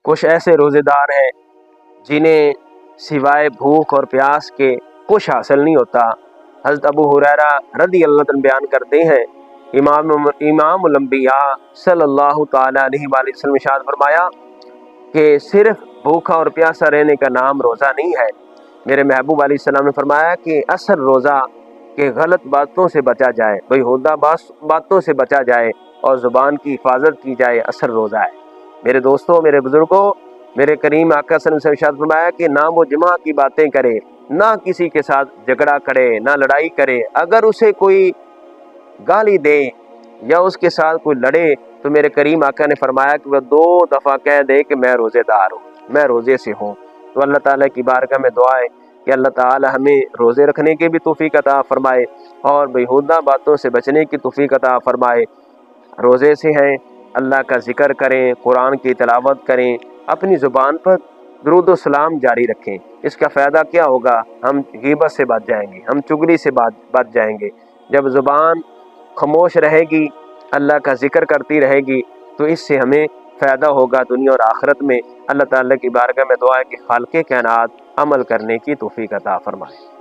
کچھ ایسے روزے دار ہیں جنہیں سوائے بھوک اور پیاس کے کچھ حاصل نہیں ہوتا۔ حضرت ابو ہریرہ رضی اللہ عنہ بیان کرتے ہیں، امام الانبیاء صلی اللہ تعالی علیہ وآلہ وسلم ارشاد فرمایا کہ صرف بھوکا اور پیاسا رہنے کا نام روزہ نہیں ہے۔ میرے محبوب علیہ السلام نے فرمایا کہ اصل روزہ کہ غلط باتوں سے بچا جائے، بیہودہ باتوں سے بچا جائے اور زبان کی حفاظت کی جائے، اصل روزہ ہے۔ میرے دوستوں، میرے بزرگوں، میرے کریم آقا صلی اللہ علیہ وسلم نے ارشاد فرمایا کہ نہ وہ جمعہ کی باتیں کرے، نہ کسی کے ساتھ جھگڑا کرے، نہ لڑائی کرے۔ اگر اسے کوئی گالی دے یا اس کے ساتھ کوئی لڑے تو میرے کریم آقا نے فرمایا کہ وہ 2 دفعہ کہہ دے کہ میں روزے دار ہوں، میں روزے سے ہوں۔ تو اللہ تعالیٰ کی بارگاہ میں دعا ہے کہ اللہ تعالی ہمیں روزے رکھنے کی بھی توفیق عطا فرمائے اور بیہودہ باتوں سے بچنے کی توفیق عطا فرمائے۔ روزے سے ہیں، اللہ کا ذکر کریں، قرآن کی تلاوت کریں، اپنی زبان پر درود و سلام جاری رکھیں۔ اس کا فائدہ کیا ہوگا؟ ہم غیبت سے بچ جائیں گے، ہم چغلی سے بچ جائیں گے۔ جب زبان خاموش رہے گی، اللہ کا ذکر کرتی رہے گی، تو اس سے ہمیں فائدہ ہوگا دنیا اور آخرت میں۔ اللہ تعالیٰ کی بارگاہ میں دعا ہے کہ خالق کائنات عمل کرنے کی توفیق عطا فرمائے۔